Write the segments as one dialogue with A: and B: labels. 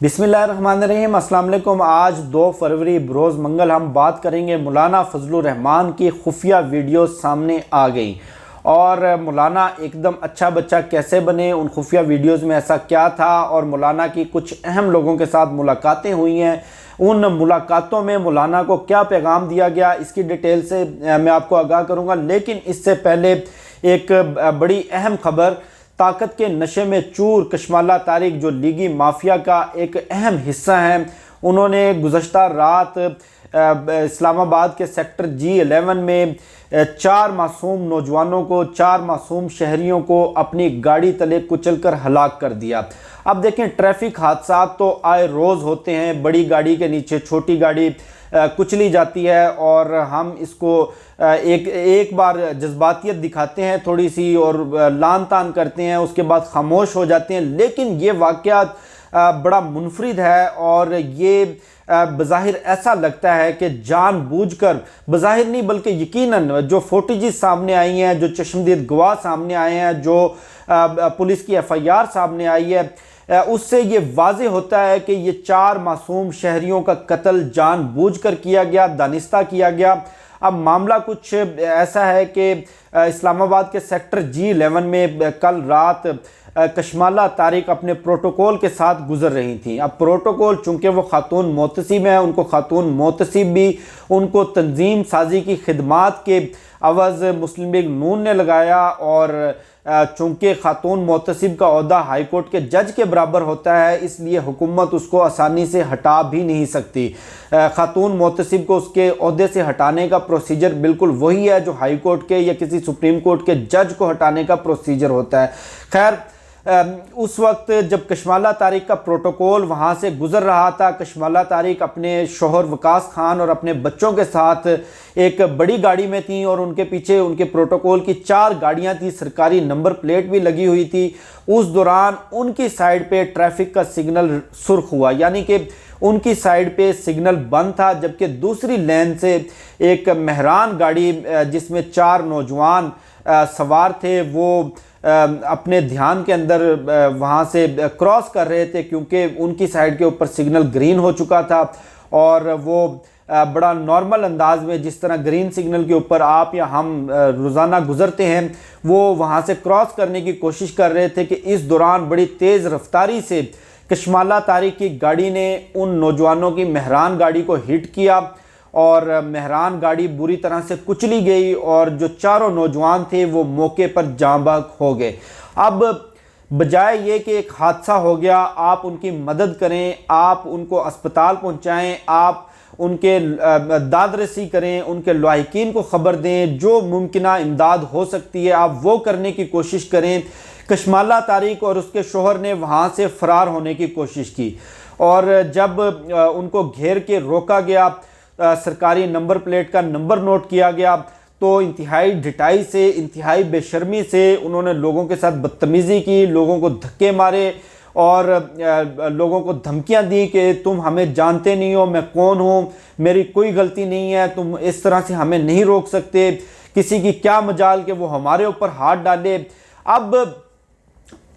A: बिस्मिल्लाहिर्रहमानिर्रहीम। अस्सलाम वालेकुम। आज 2 फरवरी बरोज़ मंगल हम बात करेंगे मौलाना फजलुर रहमान की खुफिया वीडियो सामने आ गई और मौलाना एकदम अच्छा बच्चा कैसे बने, उन खुफिया वीडियोज़ में ऐसा क्या था और मौलाना की कुछ अहम लोगों के साथ मुलाकातें हुई हैं, उन मुलाकातों में मौलाना को क्या पैगाम दिया गया, इसकी डिटेल से मैं आपको आगाह करूँगा। लेकिन इससे पहले एक बड़ी अहम खबर, ताकत के नशे में चूर कशमाला तारिक जो लीगी माफिया का एक अहम हिस्सा हैं, उन्होंने गुज़श्ता रात इस्लामाबाद के सेक्टर G11 में 4 मासूम नौजवानों को, 4 मासूम शहरियों को अपनी गाड़ी तले कुचलकर हलाक कर दिया। अब देखें, ट्रैफिक हादसा तो आए रोज़ होते हैं, बड़ी गाड़ी के नीचे छोटी गाड़ी कुचली जाती है और हम इसको एक बार जज्बातियत दिखाते हैं थोड़ी सी और लान तान करते हैं, उसके बाद खामोश हो जाते हैं। लेकिन ये वाक़यात बड़ा मुनफरिद है और ये बज़ाहिर ऐसा लगता है कि जानबूझकर, बज़ाहिर नहीं बल्कि यकीनन जो फोटेजेस सामने आई हैं, जो चश्मदीद गवाह सामने आए हैं, जो पुलिस की FIR सामने आई है, उससे ये वाज़े होता है कि ये 4 मासूम शहरियों का कत्ल जानबूझकर किया गया, दानिस्ता किया गया। अब मामला कुछ ऐसा है कि इस्लामाबाद के सेक्टर G11 में कल रात कशमाला तारिक अपने प्रोटोकॉल के साथ गुजर रही थी। अब प्रोटोकॉल चूँकि वो खातून मोतसिब है, उनको खातून मोतसिब भी उनको तंजीम साजी की खिदमात के अवज़ मुस्लिम लीग नून ने लगाया और चूँकि खातून मोतसिब का ओहदा हाई कोर्ट के जज के बराबर होता है, इसलिए हुकूमत उसको आसानी से हटा भी नहीं सकती। खातून मोतसिब को उसके ओहदे से हटाने का प्रोसीजर बिल्कुल वही है जो हाई कोर्ट के या किसी सुप्रीम कोर्ट के जज को हटाने का प्रोसीजर होता है। खैर, उस वक्त जब कशमाला तारिक का प्रोटोकॉल वहाँ से गुज़र रहा था, कशमाला तारिक अपने शोहर वकास खान और अपने बच्चों के साथ एक बड़ी गाड़ी में थी और उनके पीछे उनके प्रोटोकॉल की 4 गाड़ियाँ थी, सरकारी नंबर प्लेट भी लगी हुई थी। उस दौरान उनकी साइड पे ट्रैफिक का सिग्नल सुर्ख हुआ, यानी कि उनकी साइड पे सिग्नल बंद था, जबकि दूसरी लेन से एक मेहरान गाड़ी जिसमें 4 नौजवान सवार थे, वो अपने ध्यान के अंदर वहाँ से क्रॉस कर रहे थे, क्योंकि उनकी साइड के ऊपर सिग्नल ग्रीन हो चुका था और वो बड़ा नॉर्मल अंदाज में, जिस तरह ग्रीन सिग्नल के ऊपर आप या हम रोज़ाना गुज़रते हैं, वो वहाँ से क्रॉस करने की कोशिश कर रहे थे कि इस दौरान बड़ी तेज़ रफ्तारी से कशमाला तारिक की गाड़ी ने उन नौजवानों की मेहरान गाड़ी को हिट किया और मेहरान गाड़ी बुरी तरह से कुचली गई और जो 4 नौजवान थे वो मौके पर जाँ बहक हो गए। अब बजाय ये कि एक हादसा हो गया, आप उनकी मदद करें, आप उनको अस्पताल पहुंचाएं, आप उनके दाद रसी करें, उनके लाहिकीन को ख़बर दें, जो मुमकिना इमदाद हो सकती है आप वो करने की कोशिश करें। कशमाला तारिक और उसके शोहर ने वहाँ से फ़रार होने की कोशिश की और जब उनको घेर के रोका गया, सरकारी नंबर प्लेट का नंबर नोट किया गया, तो इंतहाई ढिठाई से, इंतहाई बेशर्मी से उन्होंने लोगों के साथ बदतमीज़ी की, लोगों को धक्के मारे और लोगों को धमकियां दी कि तुम हमें जानते नहीं हो, मैं कौन हूँ, मेरी कोई गलती नहीं है, तुम इस तरह से हमें नहीं रोक सकते, किसी की क्या मजाल कि वो हमारे ऊपर हाथ डाले। अब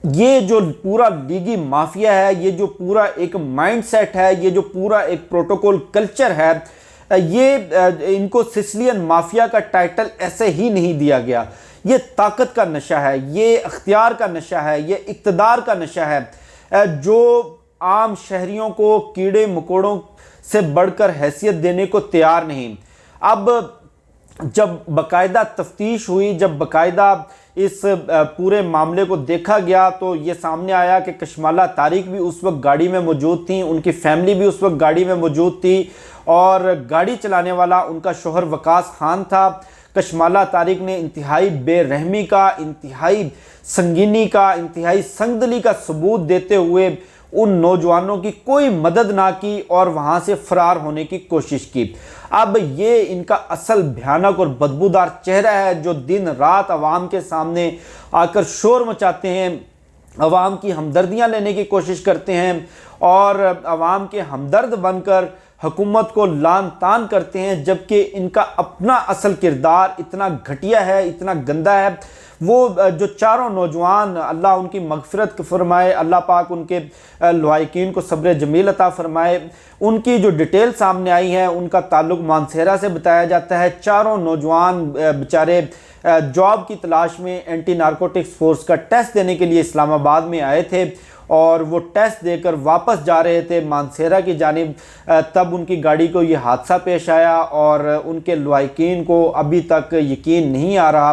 A: ये जो पूरा लीगी माफिया है, ये जो पूरा एक माइंडसेट है, ये जो पूरा एक प्रोटोकॉल कल्चर है, ये इनको सिसिलियन माफिया का टाइटल ऐसे ही नहीं दिया गया। ये ताकत का नशा है, ये अख्तियार का नशा है, ये इक़्तिदार का नशा है, जो आम शहरियों को कीड़े मकोड़ों से बढ़कर हैसियत देने को तैयार नहीं। अब जब बाकायदा तफ्तीश हुई, जब बाकायदा इस पूरे मामले को देखा गया, तो ये सामने आया कि कशमाला तारिक भी उस वक्त गाड़ी में मौजूद थी, उनकी फैमिली भी उस वक्त गाड़ी में मौजूद थी और गाड़ी चलाने वाला उनका शोहर वकास खान था। कशमाला तारिक ने इंतहाई बेरहमी का, इंतहाई संगीनी का, इंतहाई संगदली का सबूत देते हुए उन नौजवानों की कोई मदद ना की और वहाँ से फ़रार होने की कोशिश की। अब ये इनका असल भयानक और बदबूदार चेहरा है, जो दिन रात आवाम के सामने आकर शोर मचाते हैं, आवाम की हमदर्दियाँ लेने की कोशिश करते हैं और आवाम के हमदर्द बनकर हुकूमत को लान तान करते हैं, जबकि इनका अपना असल किरदार इतना घटिया है, इतना गंदा है। वो जो चारों नौजवान, अल्लाह उनकी मगफिरत फरमाए, अल्लाह पाक उनके लवाहिकीन को सब्र जमील अता फरमाए, उनकी जो डिटेल सामने आई है उनका ताल्लुक़ मानसेरा से बताया जाता है। चारों नौजवान बेचारे जॉब की तलाश में एंटी नारकोटिक्स फोर्स का टेस्ट देने के लिए इस्लामाबाद में आए थे और वो टेस्ट देकर वापस जा रहे थे मानसेरा की जानिब, तब उनकी गाड़ी को ये हादसा पेश आया और उनके लवाहिकीन को अभी तक यकीन नहीं आ रहा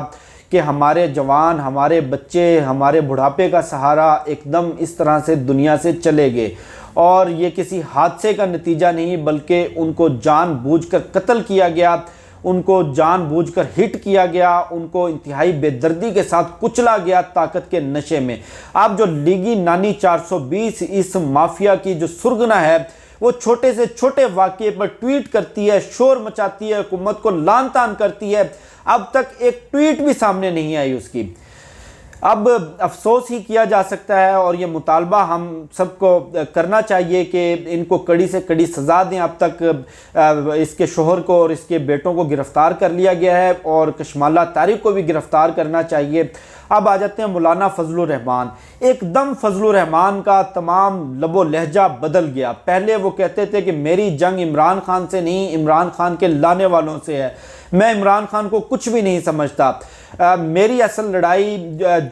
A: कि हमारे जवान, हमारे बच्चे, हमारे बुढ़ापे का सहारा एकदम इस तरह से दुनिया से चले गए। और ये किसी हादसे का नतीजा नहीं बल्कि उनको जानबूझकर कत्ल किया गया, उनको जानबूझकर हिट किया गया, उनको इंतहाई बेदर्दी के साथ कुचला गया ताकत के नशे में। अब जो लीगी नानी 420 इस माफिया की जो सुर्गना है वो छोटे से छोटे वाक़े पर ट्वीट करती है, शोर मचाती है, हुकूमत को लान तान करती है। अब तक एक ट्वीट भी सामने नहीं आई उसकी। अब अफसोस ही किया जा सकता है और ये मुतालबा हम सबको करना चाहिए कि इनको कड़ी से कड़ी सज़ा दें। अब तक इसके शोहर को और इसके बेटों को गिरफ़्तार कर लिया गया है और कशमाला तारिक को भी गिरफ़्तार करना चाहिए। अब आ जाते हैं मौलाना फजलुर रहमान। एकदम फजलुर रहमान का तमाम लबो लहजा बदल गया। पहले वो कहते थे कि मेरी जंग इमरान खान से नहीं, इमरान खान के लाने वालों से है, मैं इमरान खान को कुछ भी नहीं समझता। मेरी असल लड़ाई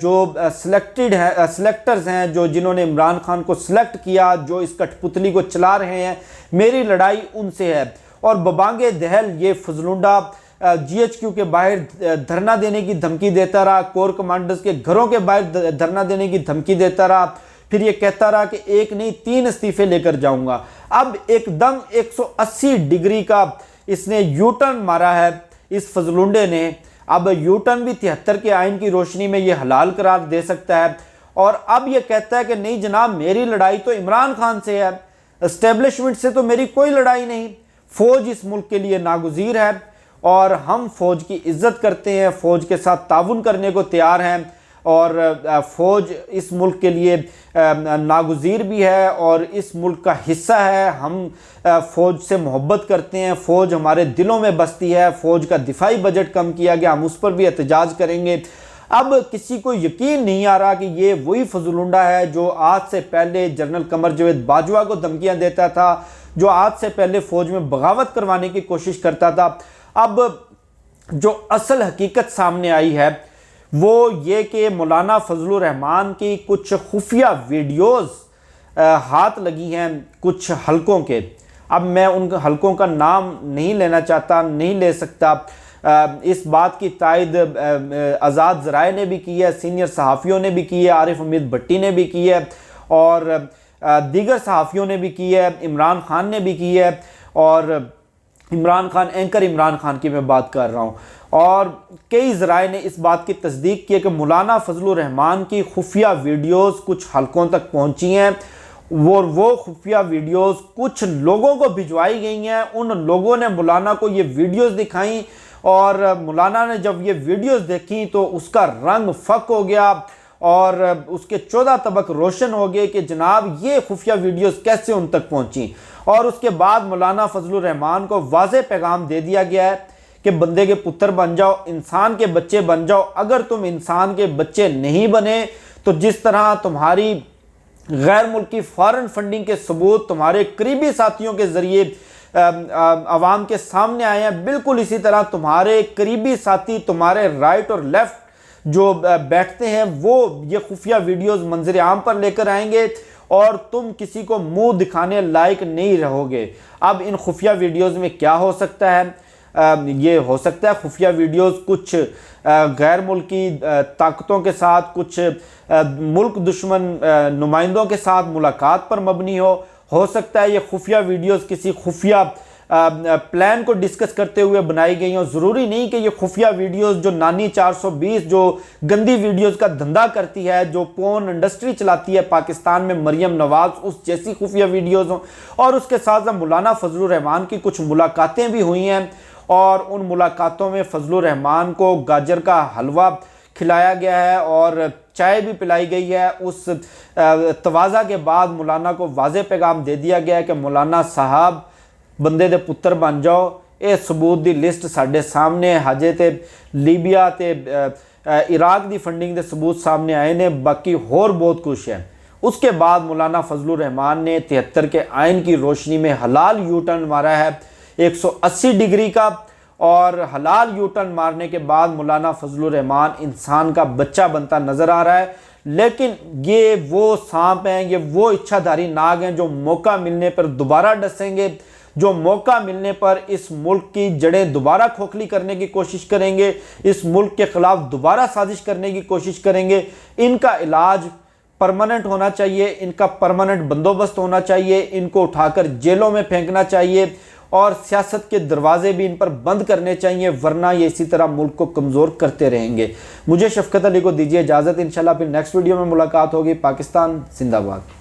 A: जो सिलेक्टर्स हैं, जो जिन्होंने इमरान खान को सिलेक्ट किया, जो इस कठपुतली को चला रहे हैं, मेरी लड़ाई उनसे है। और बबांगे दहल ये फजलुंडा GHQ के बाहर धरना देने की धमकी देता रहा, कोर कमांडर्स के घरों के बाहर धरना देने की धमकी देता रहा, फिर ये कहता रहा कि एक नहीं 3 इस्तीफे लेकर जाऊंगा। अब एकदम 180 डिग्री का इसने यू टर्न मारा है इस फजलुंडे ने। अब यू टर्न भी 73 के आइन की रोशनी में ये हलाल करार दे सकता है और अब ये कहता है कि नहीं जनाब, मेरी लड़ाई तो इमरान खान से है, एस्टेब्लिशमेंट से तो मेरी कोई लड़ाई नहीं। फ़ौज इस मुल्क के लिए नागुज़ीर है और हम फ़ौज की इज़्ज़त करते हैं, फ़ौज के साथ ताउन करने को तैयार हैं और फ़ौज इस मुल्क के लिए नागुज़ीर भी है और इस मुल्क का हिस्सा है। हम फ़ौज से मोहब्बत करते हैं, फ़ौज हमारे दिलों में बसती है। फ़ौज का दिफाई बजट कम किया गया, हम उस पर भी एहतजाज करेंगे। अब किसी को यकीन नहीं आ रहा कि ये वही फजलुंडा है जो आज से पहले जनरल कमर जावेद बाजवा को धमकियाँ देता था, जो आज से पहले फ़ौज में बगावत करवाने की कोशिश करता था। अब जो असल हकीकत सामने आई है वो ये कि मौलाना फजलुर रहमान की कुछ खुफिया वीडियोस हाथ लगी हैं कुछ हलकों के। अब मैं उन हलकों का नाम नहीं लेना चाहता, नहीं ले सकता। इस बात की तायद आज़ाद ज़राए ने भी की है, सीनियर सहाफ़ियों ने भी की है, आरिफ उम्मीद भट्टी ने भी की है और दीगर सहाफ़ियों ने भी की है, इमरान खान ने भी की है और इमरान खान, एंकर इमरान खान की मैं बात कर रहा हूँ। और कई ज़राए ने इस बात की तस्दीक की है कि मौलाना फजलुर रहमान की खुफिया वीडियोस कुछ हलकों तक पहुँची हैं। वो खुफिया वीडियोस कुछ लोगों को भिजवाई गई हैं। उन लोगों ने मौलाना को ये वीडियोस दिखाई और मौलाना ने जब ये वीडियोस देखी तो उसका रंग फ़क हो गया और उसके 14 तबक रोशन हो गए कि जनाब ये खुफिया वीडियोस कैसे उन तक पहुंची। और उसके बाद मौलाना फजलुर रहमान को वाज़े पैगाम दे दिया गया है कि बंदे के पुत्र बन जाओ, इंसान के बच्चे बन जाओ। अगर तुम इंसान के बच्चे नहीं बने तो जिस तरह तुम्हारी गैर मुल्की फॉरेन फंडिंग के सबूत तुम्हारे करीबी साथियों के ज़रिए आवाम के सामने आए हैं, बिल्कुल इसी तरह तुम्हारे करीबी साथी, तुम्हारे राइट और लेफ़्ट जो बैठते हैं वो ये खुफिया वीडियोस मंजर आम पर लेकर आएंगे और तुम किसी को मुंह दिखाने लायक नहीं रहोगे। अब इन खुफिया वीडियोस में क्या हो सकता है? ये हो सकता है खुफिया वीडियोस कुछ गैर मुल्की ताकतों के साथ, कुछ मुल्क दुश्मन नुमाइंदों के साथ मुलाकात पर मबनी हो सकता है ये खुफिया वीडियोस किसी खुफिया प्लान को डिस्कस करते हुए बनाई गई हो। ज़रूरी नहीं कि ये खुफिया वीडियोस जो नानी 420 जो गंदी वीडियोस का धंधा करती है, जो पोर्न इंडस्ट्री चलाती है पाकिस्तान में, मरियम नवाज, उस जैसी खुफिया वीडियोस हों। और उसके साथ साथ मौलाना फजलुर रहमान की कुछ मुलाकातें भी हुई हैं और उन मुलाकातों में फजलुर रहमान को गाजर का हलवा खिलाया गया है और चाय भी पिलाई गई है। उस तवाज़ा के बाद मौलाना को वाज़े पैगाम दे दिया गया है कि मौलाना साहब बंदे दे पुत्र बन जाओ। ये सबूत दी लिस्ट साढ़े सामने, हजे तो लीबिया ते इराक दी फंडिंग के सबूत सामने आए ने, बाकी होर बहुत कुछ है। उसके बाद मौलाना फजलुर रहमान ने 73 के आइन की रोशनी में हलाल यू टर्न मारा है 180 डिग्री का, और हलाल यू टर्न मारने के बाद मौलाना फजलुर रहमान इंसान का बच्चा बनता नजर आ रहा है। लेकिन ये वो सांप हैं, ये वो इच्छाधारी नाग हैं जो मौका मिलने पर दोबारा डसेंगे, जो मौका मिलने पर इस मुल्क की जड़ें दोबारा खोखली करने की कोशिश करेंगे, इस मुल्क के खिलाफ दोबारा साजिश करने की कोशिश करेंगे। इनका इलाज परमानेंट होना चाहिए, इनका परमानेंट बंदोबस्त होना चाहिए, इनको उठाकर जेलों में फेंकना चाहिए और सियासत के दरवाजे भी इन पर बंद करने चाहिए, वरना ये इसी तरह मुल्क को कमज़ोर करते रहेंगे। मुझे शफकत अली को दीजिए इजाज़त, इंशाल्लाह फिर नेक्स्ट वीडियो में मुलाकात होगी। पाकिस्तान जिंदाबाद।